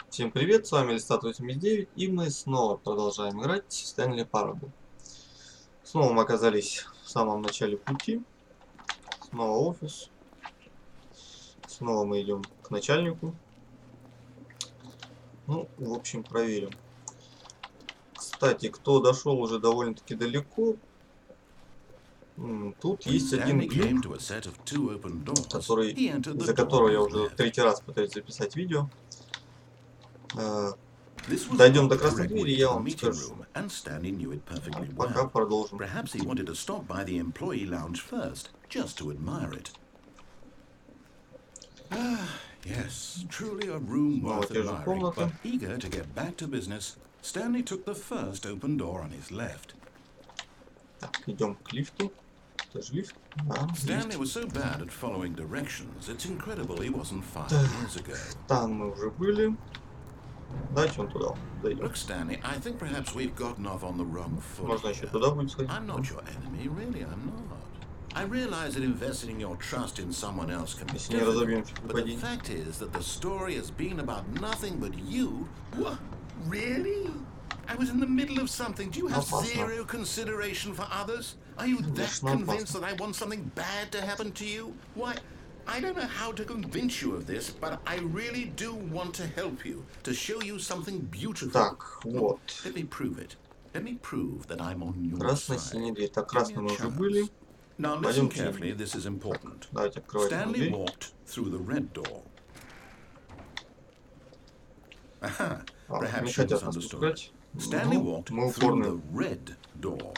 Всем привет, с вами Листат 89, и мы снова продолжаем играть в Стенли парабол. Снова мы оказались в самом начале пути. Снова офис. Снова мы идем к начальнику. Ну, в общем, проверим. Кстати, кто дошел уже довольно-таки далеко, тут есть один глюк, из-за которого я уже третий раз пытаюсь записать видео. Дойдем до красной двери, я вам скажу. Пока продолжим. Yes, truly a room worth admiring, but eager to get back to business, Stanley took the first open door on his left. Так, идем к лифту. Это же лифт. Stanley was so bad at following directions, it's incredible he wasn't 5 years ago. Там мы уже были. Давайте он туда дойдем. Look, Stanley, I think perhaps we've gotten off on the wrong foot. Можно еще туда будет сходить. I'm not your enemy, really, I'm not. I realize that investing your trust in someone else can be difficult, but the fact is that the story has been about nothing but you. What? Really? I was in the middle of something. Do you have zero consideration for others? Are you that convinced that I want something bad to happen to you? Why, I don't know how to convince you of this, but I really do want to help you, to show you something beautiful. Так, вот. Let me prove it. Let me prove that I'm on your Красная-синяя дверь. Так, красный мы уже были. Now listen carefully, this is important. Stanley walked through the red door. Aha, perhaps you misunderstood. Stanley walked through the red door.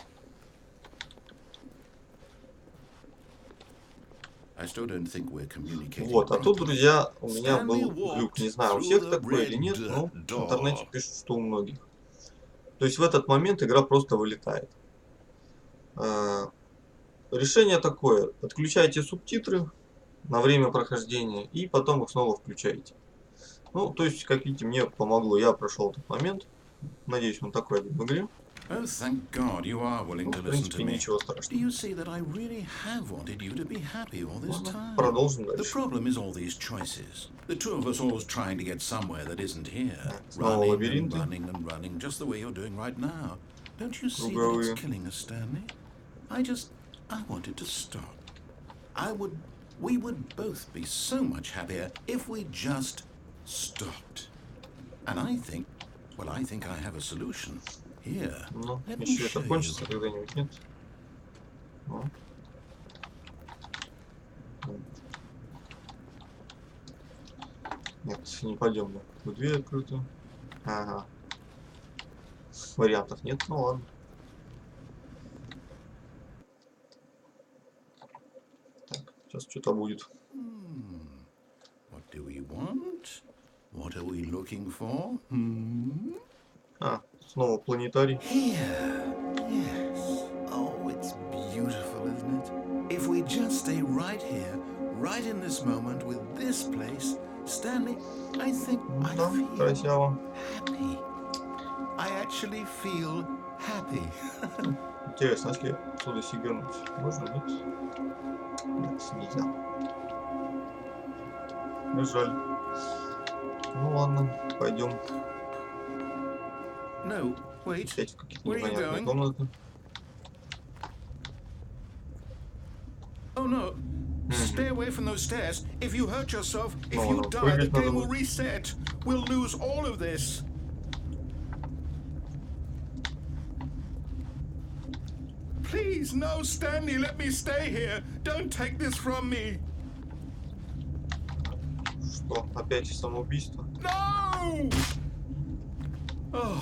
I still don't think we're communicating. Вот, а тут, друзья, у меня был глюк. Не знаю, у всех такой или нет, но в интернете пишут, что у многих. То есть в этот момент игра просто вылетает. Решение такое: отключайте субтитры на время прохождения и потом их снова включаете. Ну, то есть, как видите, мне помогло. Я прошел этот момент. Надеюсь, он такой один в игре. Oh, thank God you are willing to listen to me. Ничего страшного. Do you see that I really have wanted you to be happy all this time? Продолжим The дальше. problem is all these choices. The two of us always trying to get somewhere that isn't here. Снова Running лабиринты. and running and running, just the way you're doing right now. Don't you see that Круговые. it's killing us, Stanley? I wanted to stop. We would both be so much happier if we just stopped. And I think I have a solution. Here, Ну, let me еще show это кончится you. когда-нибудь, нет? Ну. Нет, не пойдем. Тут дверь открыта. Ага. Вариантов нет, ну ладно. Так, сейчас что-то будет. What do we want? What are we looking for? Снова планетарий. Here. Yes. Oh, it's beautiful, isn't it? If we just stay right here, right in this moment with this place, Stanley, I think I Да, feel красиво. happy. I actually feel happy. Интересно, если отсюда сигануть, можно, нет? Нет, нельзя. Ну, жаль. Ну ладно, пойдем. No, wait. Опять в какие-то Where are you непонятные going? комнаты. Oh no. Stay away from those stairs. If you hurt yourself, if you no, die, the прыгать надо game will будет. reset. We'll lose all of this. Please, no, Stanley, let me stay here. Don't take this from me. Что, опять самоубийство? No! Oh,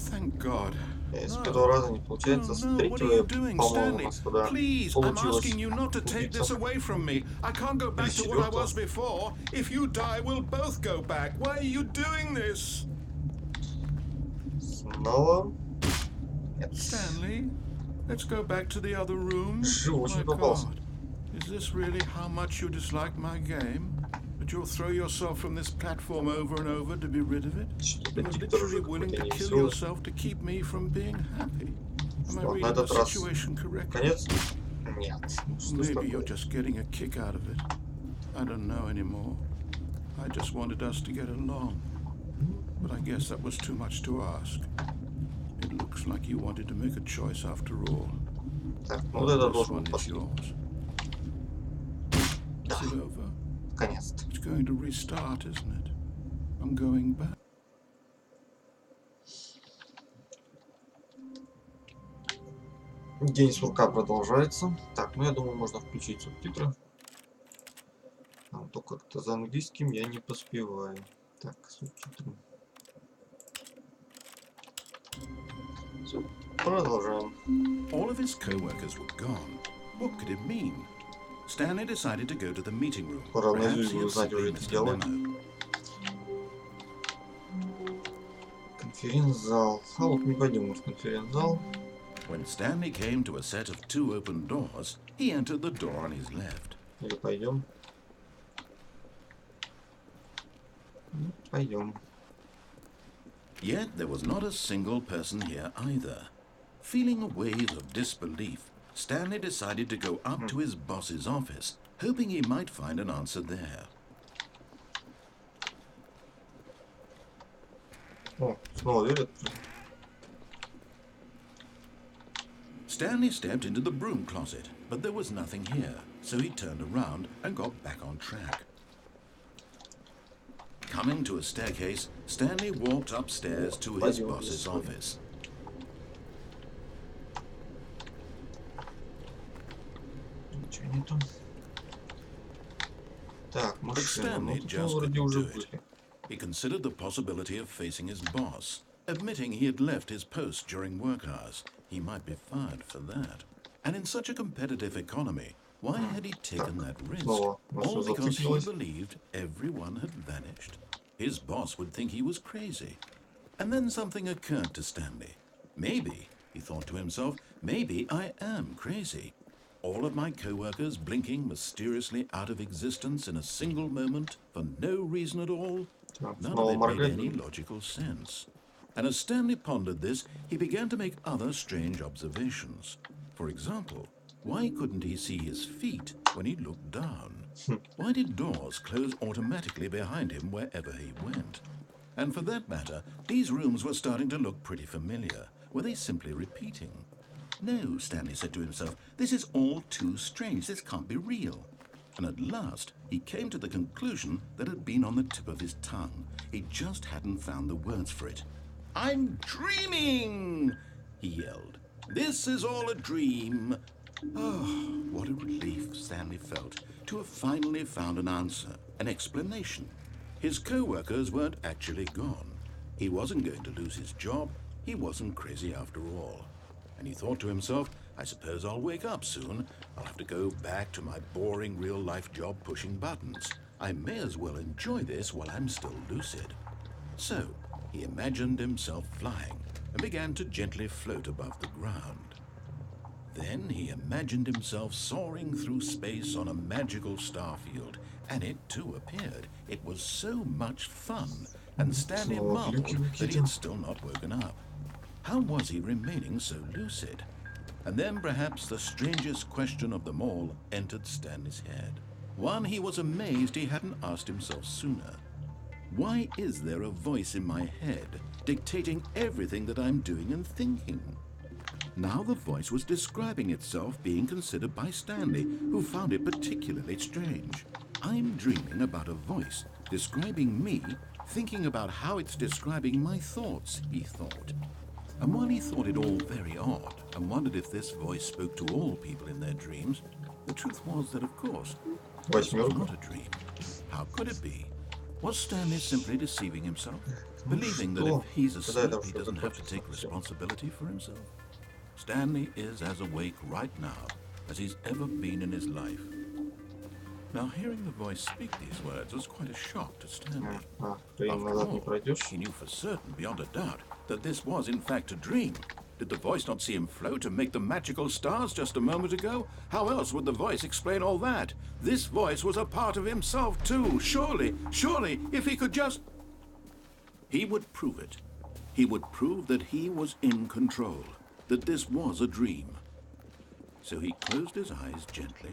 thank God. С первого раза не получается, с третьего, по-моему, у нас тогда Please, I'm получилось asking you not to take this убийца. away from me. I can't go back to what I was before. If you die, we'll both go back. Why are you doing this? Снова. Нет. Stanley, let's go back to the other room. Живучий My попался. God, is this really how much you dislike my game? That you'll throw yourself from this platform over and over to be rid of it? Что-то You're диктор literally уже willing to какой-то kill невеселый. yourself to keep me from being happy. Am I Что, на reading the этот раз situation correctly? конец? Нет. Что ж Maybe you're такое? just getting a kick out of it. I don't know anymore. I just wanted us to get along. But I guess that was too much to ask. It looks like you wanted to make a choice after all. Так, ну вот это This должен one быть is последний. yours. Да, Is it over? наконец-то. It's going to restart, isn't it? I'm going back. День сурка продолжается. Так, ну я думаю, можно включить субтитры. А то как-то за английским я не поспеваю. Так, субтитры. Все, продолжаем. All of his co-workers were gone. What could it mean? Stanley decided to go to the meeting room. Пора Perhaps наизусть he had узнать simply уже эти missed a диалоги. memo. Конференц-зал. А вот не пойдем мы в конференц-зал. When Stanley came to a set of 2 open doors, he entered the door on his left. Или пойдем. Ну, пойдем. Yet there was not a single person here either. Feeling a wave of disbelief, Stanley decided to go up to his boss's office, hoping he might find an answer there. О, снова дверь открыта. Stanley stepped into the broom closet, but there was nothing here, so he turned around and got back on track. Coming to a staircase, Stanley walked upstairs to his boss's office. Ничего нету. Так, But машина. Ну Stanley тут мы just вроде couldn't уже do it. были. He considered the possibility of facing his boss, admitting he had left his post during work hours. He might be fired for that. And in such a competitive economy, why had he taken that risk? Снова All все because he зациклилось. believed everyone had vanished. His boss would think he was crazy. And then something occurred to Stanley. Maybe, he thought to himself, maybe I am crazy. All of my co-workers blinking mysteriously out of existence in a single moment for no reason at all. Так, None снова of it made моргать any будем. logical sense. And as Stanley pondered this, he began to make other strange observations. For example, why couldn't he see his feet when he looked down? Why did doors close automatically behind him wherever he went? And for that matter, these rooms were starting to look pretty familiar. Were they simply repeating? No, Stanley said to himself, this is all too strange. This can't be real. And at last, he came to the conclusion that had been on the tip of his tongue. He just hadn't found the words for it. I'm dreaming, he yelled. This is all a dream. Oh, what a relief Stanley felt to have finally found an answer, an explanation. His co-workers weren't actually gone. He wasn't going to lose his job. He wasn't crazy after all. And he thought to himself, I suppose I'll wake up soon. I'll have to go back to my boring real-life job pushing buttons. I may as well enjoy this while I'm still lucid. So, he imagined himself flying and began to gently float above the ground. Then he imagined himself soaring through space on a magical starfield, and it too appeared. It was so much fun, and Stanley marveled that he had still not woken up. How was he remaining so lucid? And then perhaps the strangest question of them all entered Stanley's head. One he was amazed he hadn't asked himself sooner. Why is there a voice in my head dictating everything that I'm doing and thinking? Now the voice was describing itself being considered by Stanley, who found it particularly strange. I'm dreaming about a voice describing me, thinking about how it's describing my thoughts, he thought. And while he thought it all very odd and wondered if this voice spoke to all people in their dreams, the truth was that, of course, this was not a dream. How could it be? Was Stanley simply deceiving himself, believing that if he's asleep, he doesn't have to take responsibility for himself? Stanley is as awake right now as he's ever been in his life. Now, hearing the voice speak these words was quite a shock to Stanley. After all, he knew for certain, beyond a doubt, that this was in fact a dream. Did the voice not see him float and make the magical stars just a moment ago? How else would the voice explain all that? This voice was a part of himself too. Surely, if he could just... He would prove it. He would prove that he was in control, that this was a dream. So he closed his eyes gently,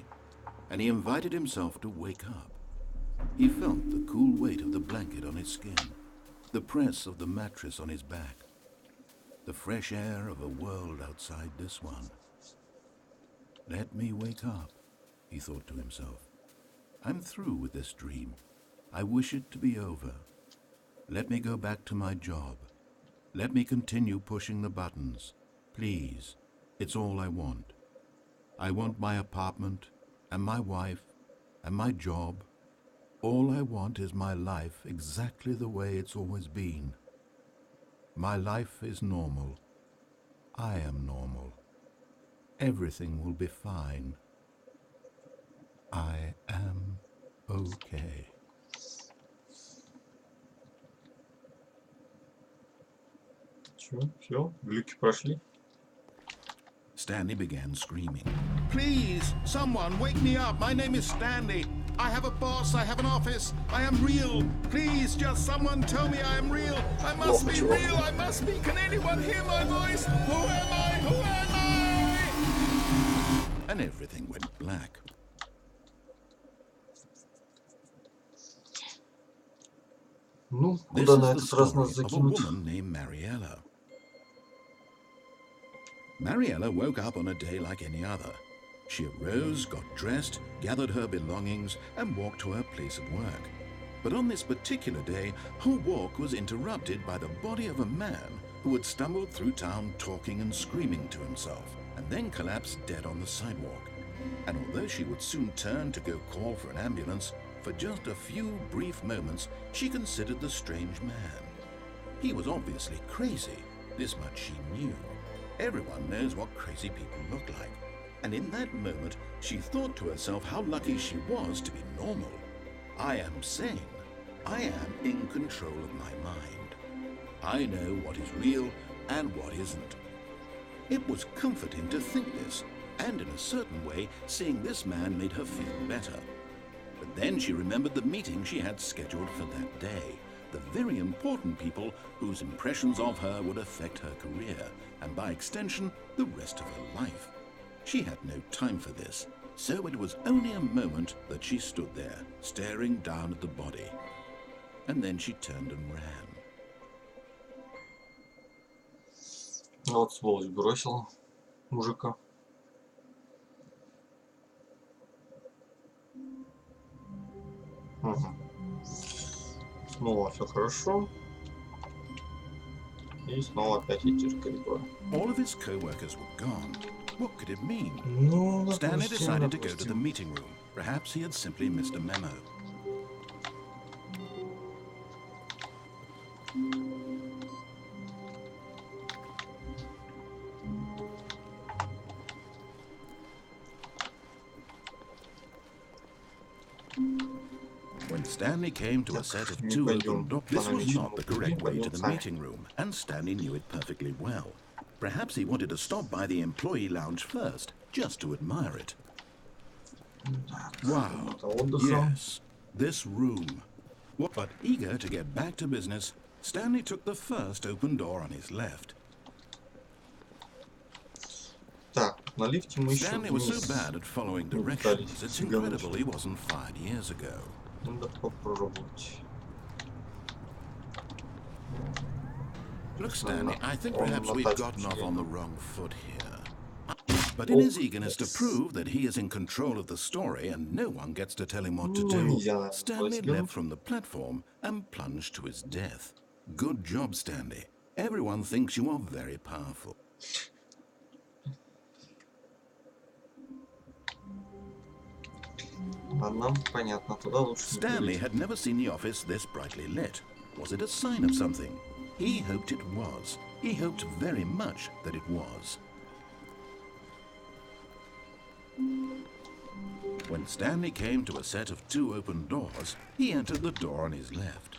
and he invited himself to wake up. He felt the cool weight of the blanket on his skin. the press of the mattress on his back, the fresh air of a world outside this one. Let me wake up, he thought to himself. I'm through with this dream. I wish it to be over. Let me go back to my job. Let me continue pushing the buttons. Please, it's all I want. I want my apartment, and my wife, and my job. All I want is my life exactly the way it's always been. My life is normal. I am normal. Everything will be fine. I am okay. Все, глюки прошли. Stanley began screaming. Please, someone, wake me up. My name is Stanley. I have a boss, I have an office. I am real. Please, just someone tell me I am real. I must be real, I must be. Can anyone hear my voice? Who am I? Who am I? And everything went black. Ну, This куда на is the этот раз нас story of a закинут? woman named Mariella. Mariella woke up on a day like any other. She arose, got dressed, gathered her belongings, and walked to her place of work. But on this particular day, her walk was interrupted by the body of a man who had stumbled through town talking and screaming to himself, and then collapsed dead on the sidewalk. And although she would soon turn to go call for an ambulance, for just a few brief moments she considered the strange man. He was obviously crazy, this much she knew. Everyone knows what crazy people look like. And in that moment, she thought to herself how lucky she was to be normal. I am sane. I am in control of my mind. I know what is real and what isn't. It was comforting to think this, and in a certain way, seeing this man made her feel better. But then she remembered the meeting she had scheduled for that day, the very important people whose impressions of her would affect her career, and by extension, the rest of her life. She had no time for this, so it was only a moment that she stood there, staring down at the body. And then she turned and ran. Вот сволочь бросила мужика. Угу. Снова все хорошо. И снова опять эти же коридоры. All of his co-workers were gone. What could it mean? Ну, Stanley допустим, decided to go to the meeting room. Perhaps he had simply missed a memo. When Stanley came to a set of two open doors, this was not the correct way to the meeting room, and Stanley knew it perfectly well. Perhaps he wanted to stop by the employee lounge first, just to admire it. Wow, yes, this room. But eager to get back to business, Stanley took the first open door on his left. Так, на лифте мы еще Stanley was so bad at following directions, it's incredible he wasn't fired years ago. Надо попробовать. Look, Stanley, I think perhaps we've gotten off on the wrong foot here. But in his eagerness to prove that he is in control of the story and no one gets to tell him what to do, Stanley leapt from the platform and plunged to his death. Good job, Stanley. Everyone thinks you are very powerful. Ладно, понятно, туда лучше. Stanley had never seen the office this brightly lit. Was it a sign of something? He hoped it was. He hoped very much that it was. When Stanley came to a set of two open doors, he entered the door on his left.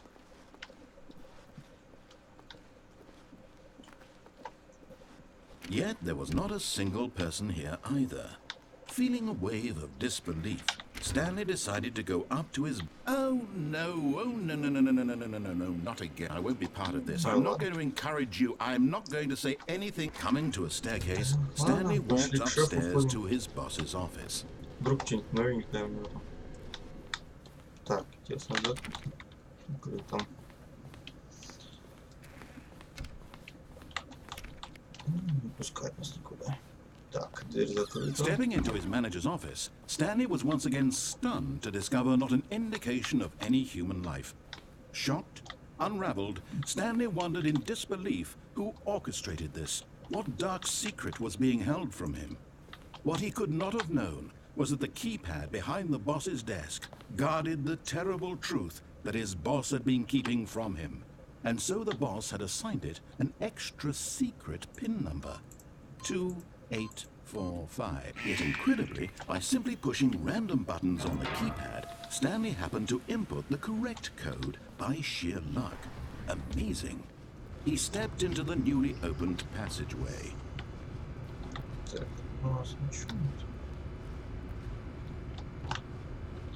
Yet there was not a single person here either. Feeling a wave of disbelief, Stanley decided to go up to his... Oh no, not again. I won't be part of this. I'm not going to encourage you. I'm not going to say anything. Coming to a staircase, Stanley walked upstairs to his boss's office. Вдруг что-нибудь новенькое у него там. Так, интересно, да? Там. Не пускать нас никуда. Так, дверь закрыта. Stepping into his manager's office, Stanley was once again stunned to discover not an indication of any human life. Shocked, unraveled, Stanley wondered in disbelief who orchestrated this. What dark secret was being held from him? What he could not have known was that the keypad behind the boss's desk guarded the terrible truth that his boss had been keeping from him. And so the boss had assigned it an extra secret PIN number. 2845. Yet incredibly, by simply pushing random buttons on the keypad, Stanley happened to input the correct code by sheer luck. Amazing. He stepped into the newly opened passageway. Так, у нас ничего нет.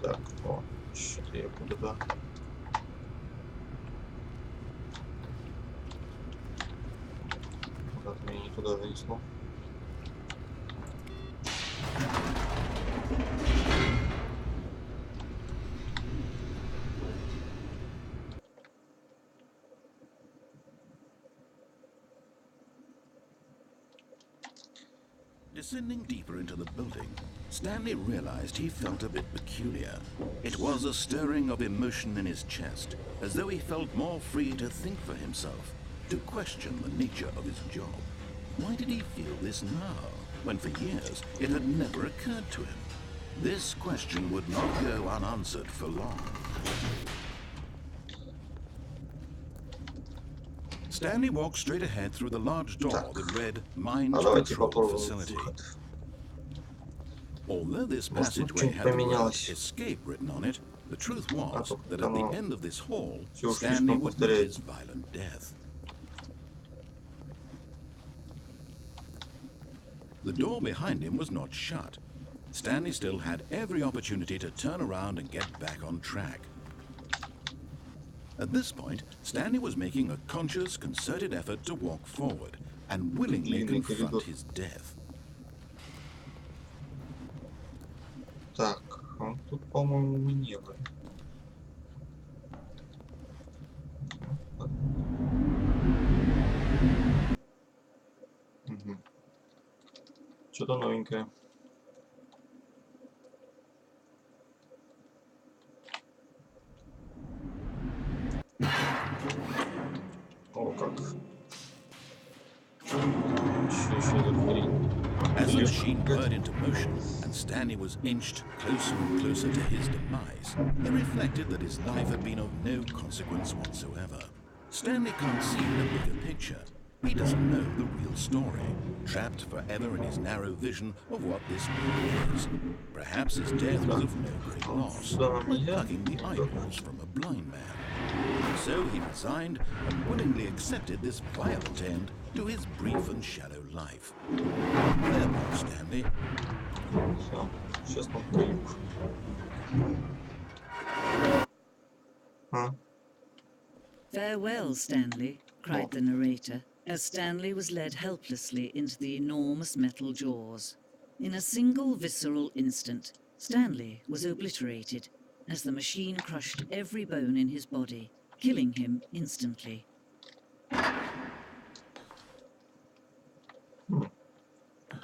Так, о, что-то я куда-то. Куда-то меня не туда занесло. Descending deeper into the building, Stanley realized he felt a bit peculiar. It was a stirring of emotion in his chest, as though he felt more free to think for himself, to question the nature of his job. Why did he feel this now, when for years it had never occurred to him? This question would not go unanswered for long. Stanley walked straight ahead through the large door that read Mind Control Facility. Although this passageway had the word escape written on it, the truth was that at the end of this hall, Stanley would meet his violent death. The door behind him was not shut. Stanley still had every opportunity to turn around and get back on track. At this point, Stanley was making a conscious, concerted effort to walk forward and willingly confront his death. Так, тут, по-моему, мы не были. Угу. Что-то новенькое. О, как. Еще эта хрень. As the machine whirred into motion and Stanley was inched closer and closer to his demise, it reflected that his life had been of no consequence whatsoever. Stanley can't see the bigger picture. He doesn't know the real story, trapped forever in his narrow vision of what this world is. Perhaps his death was of no great loss, like plucking the eyeballs from a blind man. So he resigned and willingly accepted this violent end to his brief and shallow life. Farewell, Stanley. Все, сейчас нам каюк. Farewell, Stanley, cried the narrator, as Stanley was led helplessly into the enormous metal jaws. In a single visceral instant, Stanley was obliterated as the machine crushed every bone in his body, killing him instantly.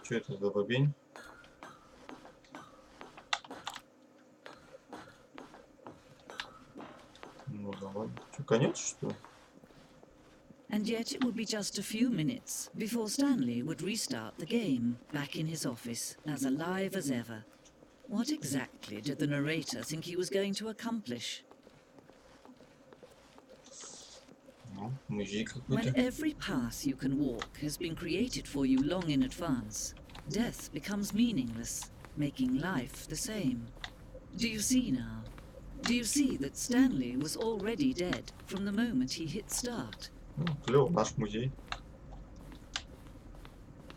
Что это за бобень? Ну да ладно. Что, конец, что ли? And yet it would be just a few minutes before Stanley would restart the game, back in his office, as alive as ever. What exactly did the narrator think he was going to accomplish? Ну, музей When какой-то. every path you can walk has been created for you long in advance, death becomes meaningless, making life the same. Do you see now? Do you see that Stanley was already dead from the moment he hit start? Ну, клево, наш музей.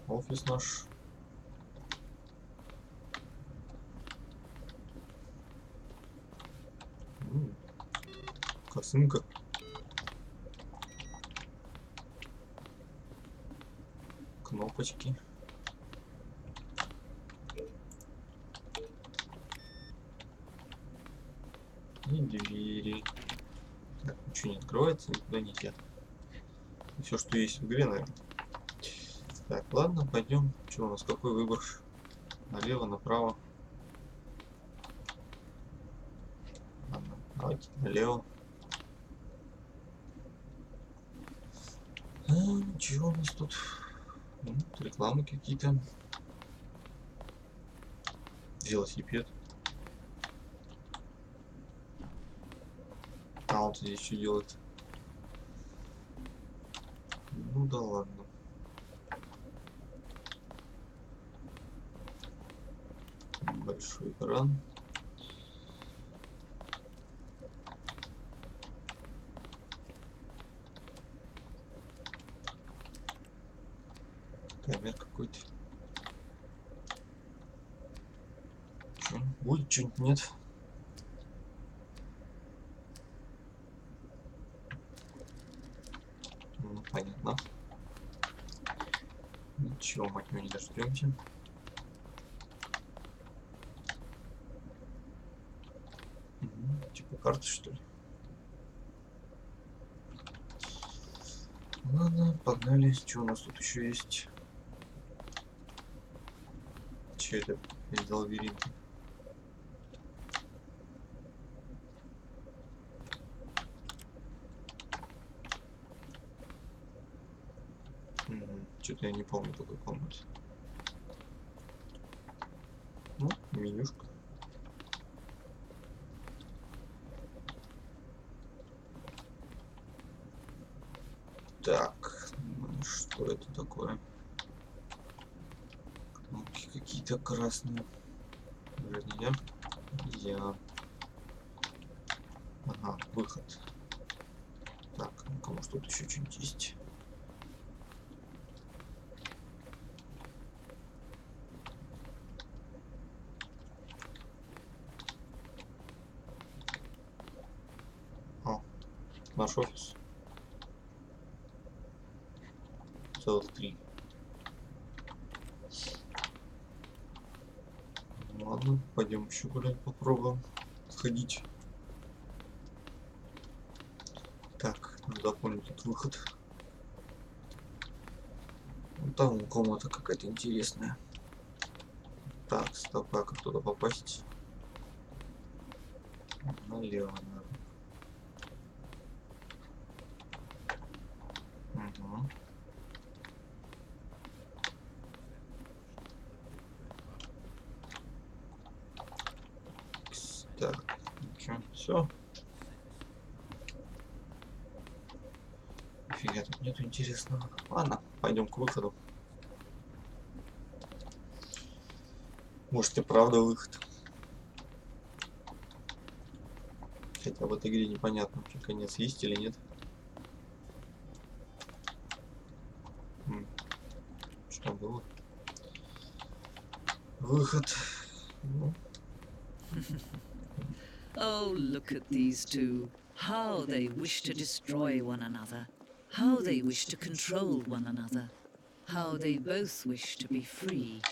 Офис наш. Косынка. Кнопочки. И двери. Так, ничего не открывается, никуда нельзя. Все, что есть в игре, наверное. Так, ладно, пойдем. Что у нас, какой выбор? Налево, направо. Ладно, давайте налево. Чего у нас тут? Тут рекламы какие-то. Велосипед. А вот здесь что делает? Ну да ладно. Большой экран. Камер какой-то. Что? Будет что-нибудь? Нет. Ну, понятно. Ничего, мать его, не дождемся. Типа карты, что ли? Ладно, погнали. Что у нас тут еще есть? Че это? Из лабиринта. Что-то я не помню такой комнаты. Ну, менюшка. Так, что это такое? Кнопки какие-то красные. Вернее, я. Ага, выход. Так, ну-ка, может тут еще что-нибудь есть? О, наш офис. Целых 3. Ладно, пойдем еще гулять, попробуем сходить. Так, надо запомнить тут выход. Вон там комната какая-то интересная. Так, стоп, как туда попасть? Налево, наверное. Угу. Так, ничего, все. Нифига тут нету интересного. Ладно, пойдем к выходу. Может и правда выход. Хотя в этой игре непонятно, вообще конец есть или нет. Что было? Выход. Ну. Oh, look at these two. How they wish to destroy one another. How they wish to control one another. How they both wish to be free.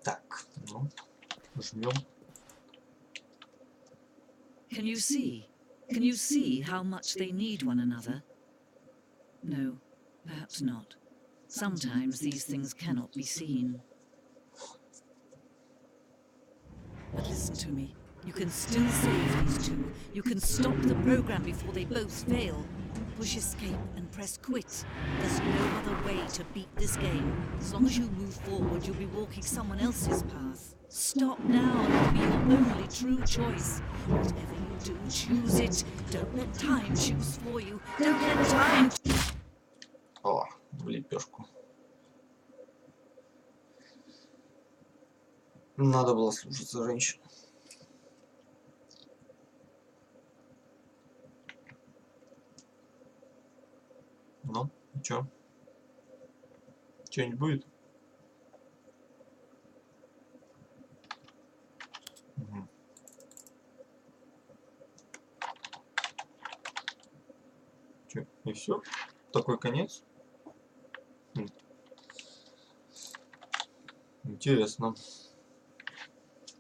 Так, ну, жмем. Can you see? Can you see how much they need one another? No, perhaps not. Sometimes these things cannot be seen. But listen to me. You can still save these two. You can stop the program before they both fail. Push escape and press quit. There's no other way to beat this game. As long as you move forward, you'll be walking someone else's path. Stop now. It'll be your only true choice. Whatever you do, choose it. Don't let time choose for you. Don't let time... О, в лепешку. Надо было слушаться женщин. Ну, и чё? Что-нибудь будет? Угу. Чё? И все? Такой конец? Интересно.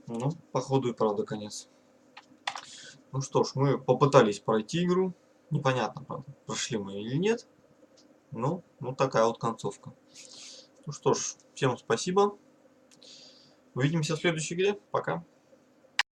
Ну, походу и правда конец. Ну что ж, мы попытались пройти игру. Непонятно, правда, прошли мы или нет. Ну, вот такая вот концовка. Ну что ж, всем спасибо. Увидимся в следующей игре. Пока.